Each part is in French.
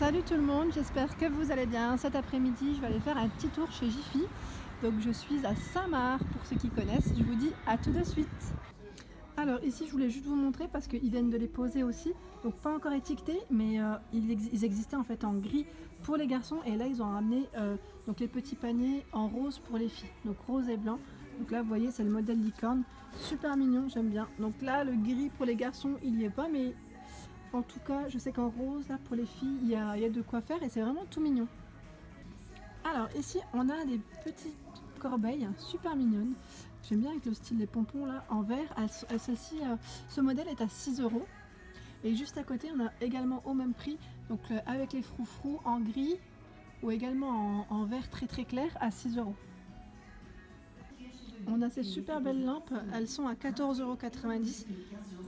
Salut tout le monde, j'espère que vous allez bien. Cet après-midi, je vais aller faire un petit tour chez Jiffy. Donc je suis à Saint-Marc pour ceux qui connaissent. Je vous dis à tout de suite. Alors ici, je voulais juste vous montrer parce qu'ils viennent de les poser aussi. Donc pas encore étiquetés, mais ils existaient en fait en gris pour les garçons. Et là, ils ont ramené donc les petits paniers en rose pour les filles. Donc rose et blanc. Donc là, vous voyez, c'est le modèle licorne. Super mignon, j'aime bien. Donc là, le gris pour les garçons, il n'y est pas, mais en tout cas, je sais qu'en rose, là, pour les filles, il y a de quoi faire et c'est vraiment tout mignon. Alors ici, on a des petites corbeilles super mignonnes. J'aime bien avec le style des pompons là en verre. Celle-ci, ce modèle est à 6 euros. Et juste à côté, on a également au même prix, donc avec les froufrous en gris ou également en vert très très clair à 6 euros. On a ces super belles lampes, elles sont à 14,90 €.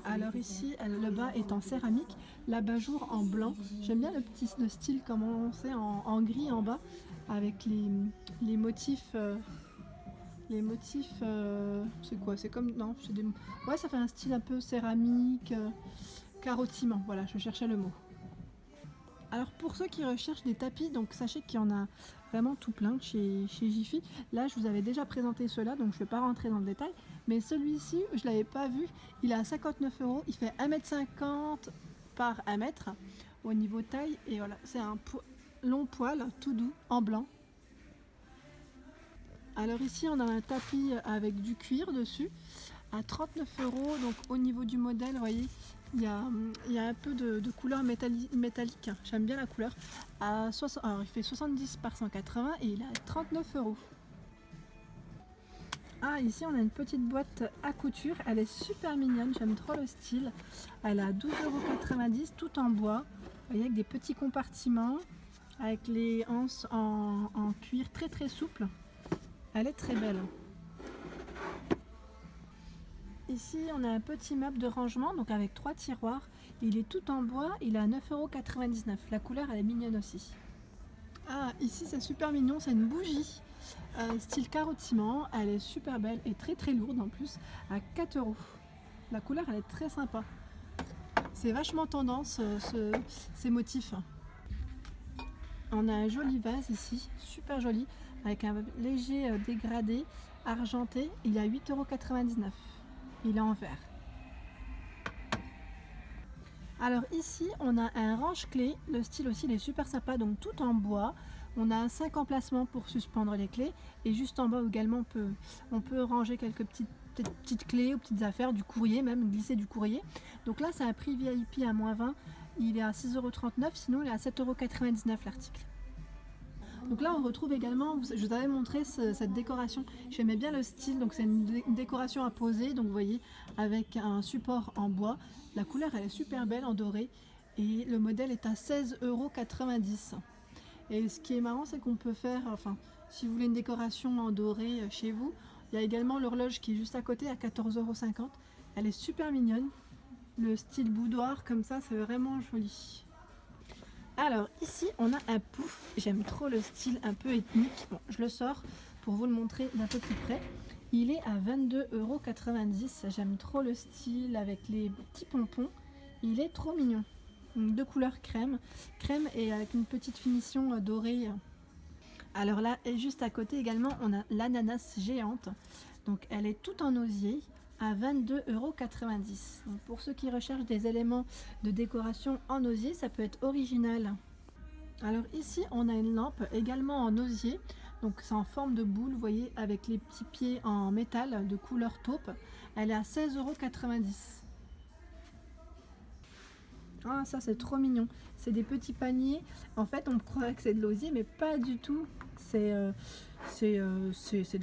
Alors ici, le bas est en céramique, l'abat-jour en blanc. J'aime bien le style comment c'est en gris en bas, avec les motifs. C'est quoi? C'est comme non, c'est des. Ouais, ça fait un style un peu céramique, carotiment. Voilà, je cherchais le mot. Alors pour ceux qui recherchent des tapis, donc sachez qu'il y en a vraiment tout plein chez Jiffy. Là, je vous avais déjà présenté ceux-là, donc je ne vais pas rentrer dans le détail. Mais celui-ci, je ne l'avais pas vu. Il est à 59 €. Il fait 1,50 m par 1 m au niveau taille. Et voilà, c'est un long poil tout doux en blanc. Alors ici, on a un tapis avec du cuir dessus à 39 €. Donc au niveau du modèle, vous voyez, il y a un peu de couleur métallique. J'aime bien la couleur. Alors il fait 70 par 180 et il est à 39 €. Ah, ici on a une petite boîte à couture. Elle est super mignonne, j'aime trop le style. Elle est à 12,90 € tout en bois. Vous voyez, avec des petits compartiments, avec les anses en cuir très très souple. Elle est très belle. Ici, on a un petit meuble de rangement, donc avec 3 tiroirs. Il est tout en bois, il est à 9,99 €. La couleur, elle est mignonne aussi. Ah, ici, c'est super mignon, c'est une bougie style carotiment. Elle est super belle et très très lourde en plus, à 4 €. La couleur, elle est très sympa. C'est vachement tendance, ces motifs. On a un joli vase ici, super joli, avec un léger dégradé argenté. Il est à 8,99 €. Il est en verre. Alors ici, on a un range-clés. Le style aussi, il est super sympa, donc tout en bois. On a 5 emplacements pour suspendre les clés. Et juste en bas également, on peut ranger quelques petites clés ou petites affaires, du courrier même, glisser du courrier. Donc là, c'est un prix VIP à -20. Il est à 6,39 €, sinon il est à 7,99 € l'article. Donc là on retrouve également, je vous avais montré cette décoration, j'aimais bien le style, donc c'est une décoration à poser, donc vous voyez, avec un support en bois. La couleur elle est super belle en doré et le modèle est à 16,90 €. Et ce qui est marrant, c'est qu'on peut faire, enfin si vous voulez une décoration en doré chez vous, il y a également l'horloge qui est juste à côté à 14,50 €. Elle est super mignonne, le style boudoir comme ça, c'est vraiment joli. Alors ici on a un pouf, j'aime trop le style un peu ethnique. Bon, je le sors pour vous le montrer d'un peu plus près. Il est à 22,90 €. J'aime trop le style avec les petits pompons. Il est trop mignon. De couleur crème et avec une petite finition dorée. Alors là, et juste à côté également, on a l'ananas géante. Donc elle est toute en osier à 22,90 €. Donc pour ceux qui recherchent des éléments de décoration en osier, ça peut être original. Alors ici, on a une lampe également en osier. Donc c'est en forme de boule, vous voyez, avec les petits pieds en métal de couleur taupe. Elle est à 16,90 €. Ah, ça c'est trop mignon. C'est des petits paniers. En fait, on croirait que c'est de l'osier, mais pas du tout. C'est de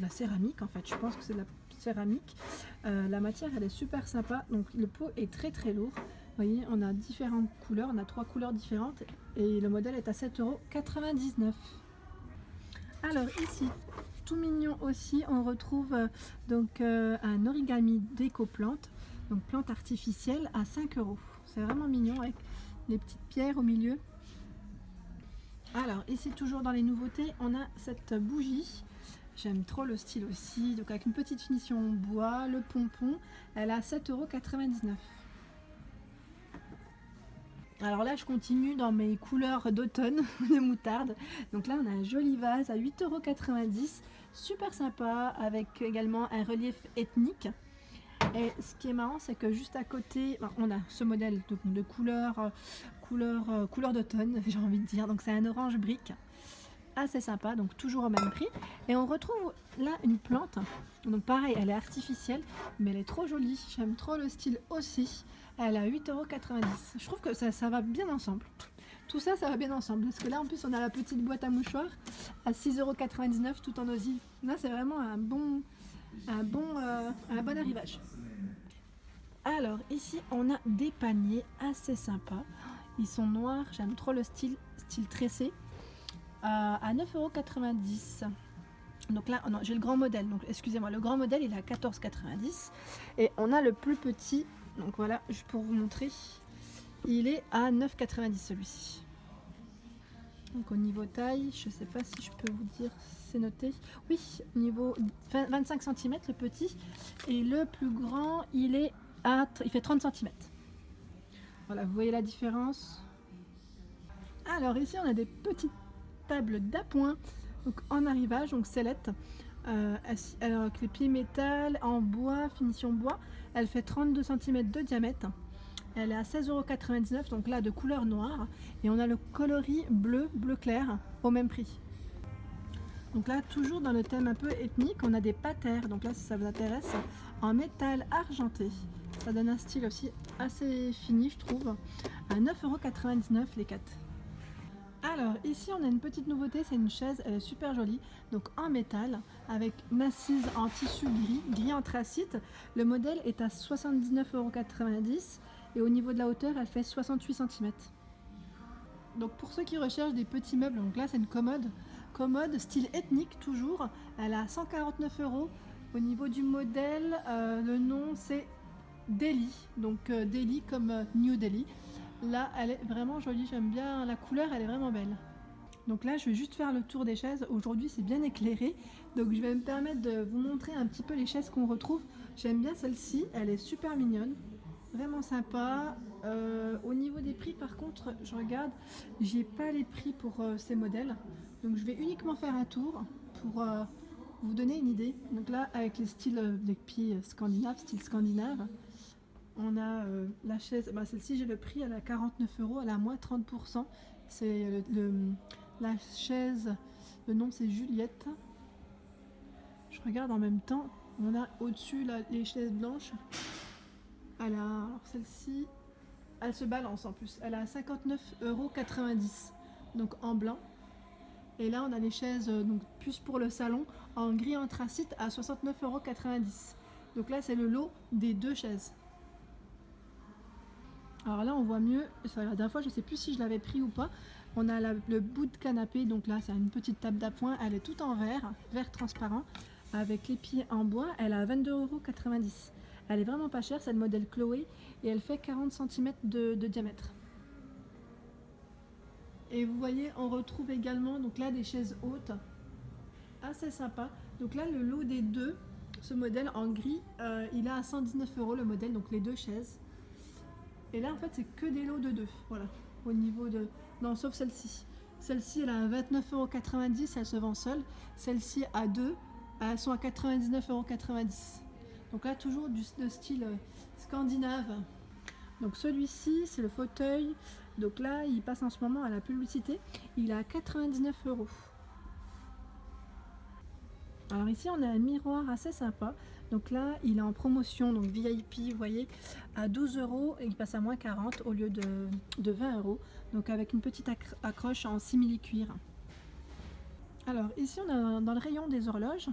la céramique en fait. Je pense que c'est de la céramique. La matière, elle est super sympa. Donc le pot est très très lourd. Vous voyez, on a différentes couleurs. On a 3 couleurs différentes. Et le modèle est à 7,99 €. Alors ici, tout mignon aussi, on retrouve un origami déco-plante. Donc plante artificielle à 5 €. C'est vraiment mignon avec les petites pierres au milieu. Alors ici, toujours dans les nouveautés, on a cette bougie. J'aime trop le style aussi, donc avec une petite finition en bois, le pompon, elle est à 7,99 €. Alors là, je continue dans mes couleurs d'automne de moutarde. Donc là, on a un joli vase à 8,90 €, super sympa, avec également un relief ethnique. Et ce qui est marrant, c'est que juste à côté, on a ce modèle de couleur d'automne, j'ai envie de dire. Donc c'est un orange brique, assez sympa, donc toujours au même prix. Et on retrouve là une plante, donc pareil, elle est artificielle, mais elle est trop jolie. J'aime trop le style aussi. Elle est à 8,90 €. Je trouve que ça va bien ensemble. Tout ça, ça va bien ensemble. Parce que là, en plus, on a la petite boîte à mouchoirs à 6,99 € tout en osier. Là, c'est vraiment un bon arrivage. Alors, ici, on a des paniers assez sympas. Ils sont noirs, j'aime trop le style tressé. À 9,90 €. Donc là, j'ai le grand modèle. Donc, excusez-moi, le grand modèle, il est à 14,90 €. Et on a le plus petit. Donc voilà, juste pour vous montrer. Il est à 9,90 € celui-ci. Donc au niveau taille, je ne sais pas si je peux vous dire, c'est noté. Oui, niveau 25 cm le petit. Et le plus grand, il fait 30 cm. Voilà, vous voyez la différence. Alors ici, on a des petites tables d'appoint, donc en arrivage, donc sellette. Alors avec les pieds métal en bois, finition bois, elle fait 32 cm de diamètre. Elle est à 16,99 €, donc là de couleur noire. Et on a le coloris bleu clair au même prix. Donc là, toujours dans le thème un peu ethnique, on a des patères. Donc là, si ça vous intéresse, en métal argenté. Ça donne un style aussi assez fini, je trouve. À 9,99 € les 4. Alors ici on a une petite nouveauté, c'est une chaise, elle est super jolie, donc en métal avec une assise en tissu gris anthracite. Le modèle est à 79,90 € et au niveau de la hauteur elle fait 68 cm. Donc pour ceux qui recherchent des petits meubles, donc là c'est une commode style ethnique toujours, elle est à 149 €. Au niveau du modèle, le nom c'est Delhi, donc Delhi comme New Delhi. Là, elle est vraiment jolie, j'aime bien la couleur, elle est vraiment belle. Donc là, je vais juste faire le tour des chaises. Aujourd'hui, c'est bien éclairé, donc je vais me permettre de vous montrer un petit peu les chaises qu'on retrouve. J'aime bien celle-ci, elle est super mignonne, vraiment sympa. Au niveau des prix, par contre, je regarde, j'ai pas les prix pour ces modèles, donc je vais uniquement faire un tour pour vous donner une idée. Donc là, avec les styles, les pieds scandinaves, style scandinave. On a la chaise, celle-ci j'ai le prix, elle est à 49 €, elle est à moins 30%. C'est la chaise, le nom c'est Juliette. Je regarde en même temps, on a au-dessus les chaises blanches. Alors celle-ci, elle se balance en plus, elle est à 59,90 €, donc en blanc. Et là on a les chaises donc plus pour le salon, en gris anthracite à 69,90 €. Donc là c'est le lot des deux chaises. Alors là on voit mieux, la dernière fois je ne sais plus si je l'avais pris ou pas. On a le bout de canapé, donc là c'est une petite table d'appoint, elle est toute en verre transparent, avec les pieds en bois, elle est à 22,90 €. Elle est vraiment pas chère, c'est le modèle Chloé et elle fait 40 cm de diamètre. Et vous voyez, on retrouve également donc là des chaises hautes, assez sympa. Donc là le lot des deux, ce modèle en gris, il est à 119 € le modèle, donc les deux chaises. Et là en fait c'est que des lots de deux, voilà, au niveau de... Non, sauf celle-ci. Celle-ci elle est à 29,90 €, elle se vend seule. Celle-ci à deux, elles sont à 99,90 €. Donc là toujours de style scandinave. Donc celui-ci c'est le fauteuil. Donc là il passe en ce moment à la publicité. Il est à 99 €. Alors ici on a un miroir assez sympa. Donc là il est en promotion, donc VIP, vous voyez, à 12 € et il passe à moins 40 au lieu de 20 €. Donc avec une petite accroche en simili-cuir. Alors ici on a dans le rayon des horloges.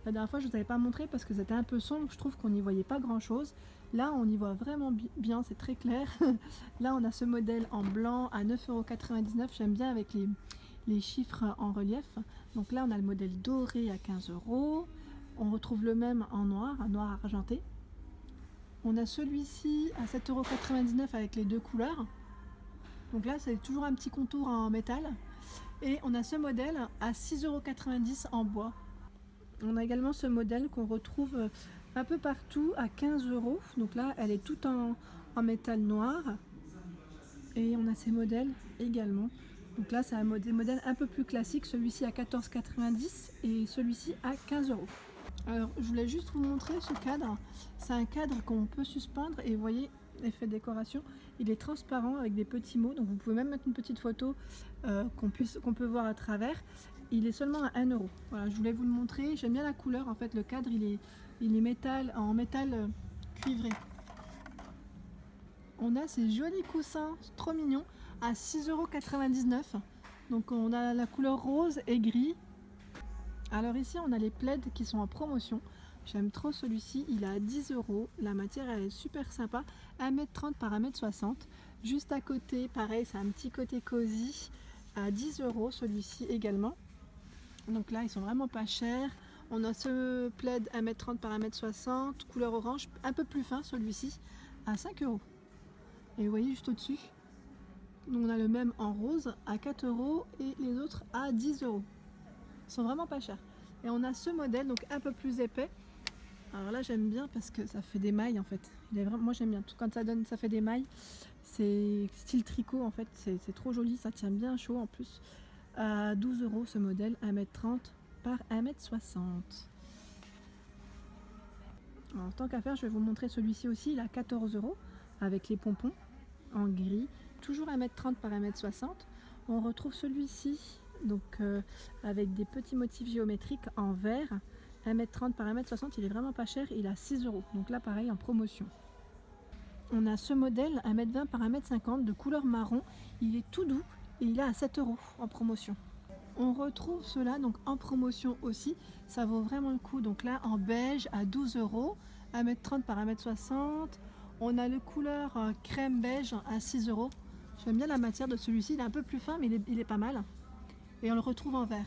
La dernière fois je ne vous avais pas montré parce que c'était un peu sombre, je trouve qu'on n'y voyait pas grand chose. Là on y voit vraiment bien, c'est très clair. Là on a ce modèle en blanc à 9,99 €, j'aime bien avec les chiffres en relief. Donc là on a le modèle doré à 15 €. On retrouve le même en noir, un noir argenté. On a celui-ci à 7,99 € avec les deux couleurs. Donc là c'est toujours un petit contour en métal. Et on a ce modèle à 6,90 € en bois. On a également ce modèle qu'on retrouve un peu partout à 15 €. Donc là elle est toute en métal noir. Et on a ces modèles également. Donc là, c'est des modèles un peu plus classiques. Celui-ci à 14,90 et celui-ci à 15 euros. Alors, je voulais juste vous montrer ce cadre. C'est un cadre qu'on peut suspendre et vous voyez, effet décoration, il est transparent avec des petits mots. Donc vous pouvez même mettre une petite photo qu'on peut voir à travers. Il est seulement à 1 euro. Voilà, je voulais vous le montrer. J'aime bien la couleur. En fait, le cadre, il est en métal cuivré. On a ces jolis coussins, trop mignons, à 6,99 €. Donc on a la couleur rose et gris. Alors ici on a les plaids qui sont en promotion. J'aime trop celui-ci, il est à 10 €. La matière elle est super sympa, 1,30 m par 1,60 m. Juste à côté, pareil, c'est un petit côté cosy, à 10 € celui-ci également. Donc là ils sont vraiment pas chers. On a ce plaid 1,30 m par 1,60 m, couleur orange, un peu plus fin celui-ci, à 5 €. Et vous voyez juste au-dessus, on a le même en rose à 4 € et les autres à 10 €. Ils sont vraiment pas chers. Et on a ce modèle donc un peu plus épais. Alors là j'aime bien parce que ça fait des mailles en fait. Moi j'aime bien, quand ça fait des mailles, c'est style tricot en fait, c'est trop joli, ça tient bien chaud en plus. À 12 € ce modèle, 1,30 m par 1,60 m. Alors tant qu'à faire, je vais vous montrer celui-ci aussi, il a 14 € avec les pompons en gris, toujours 1,30 m par 1,60 m. On retrouve celui-ci donc avec des petits motifs géométriques en vert, 1,30 m par 1,60 m. Il est vraiment pas cher, il a 6 €. Donc là pareil en promotion. On a ce modèle 1,20 m par 1,50 m de couleur marron, il est tout doux et il est à 7 € en promotion. On retrouve cela donc en promotion aussi, ça vaut vraiment le coup. Donc là en beige à 12 €, 1,30 m par 1,60 m. On a le couleur crème beige à 6 €. J'aime bien la matière de celui-ci, il est un peu plus fin mais il est pas mal. Et on le retrouve en vert.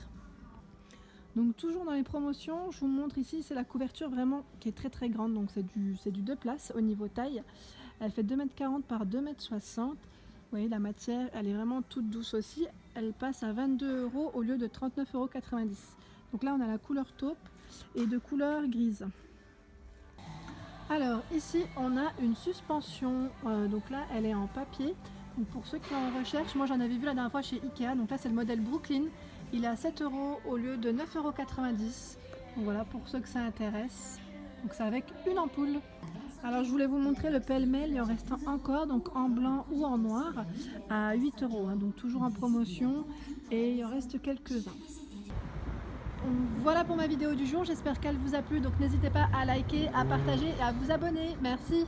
Donc toujours dans les promotions, je vous montre ici, c'est la couverture vraiment qui est très grande. Donc c'est du 2 places au niveau taille. Elle fait 2,40 m par 2,60 m. Vous voyez la matière, elle est vraiment toute douce aussi. Elle passe à 22 € au lieu de 39,90 €. Donc là on a la couleur taupe et de couleur grise. Alors ici on a une suspension, donc là elle est en papier. Donc pour ceux qui en recherchent, moi j'en avais vu la dernière fois chez Ikea, donc là c'est le modèle Brooklyn, il est à 7 € au lieu de 9,90 €. Donc voilà pour ceux que ça intéresse, donc c'est avec une ampoule. Alors je voulais vous montrer le pêle-mêle, il en reste encore, donc en blanc ou en noir, à 8 €, hein, donc toujours en promotion, et il en reste quelques-uns. Voilà pour ma vidéo du jour, j'espère qu'elle vous a plu, donc n'hésitez pas à liker, à partager et à vous abonner. Merci.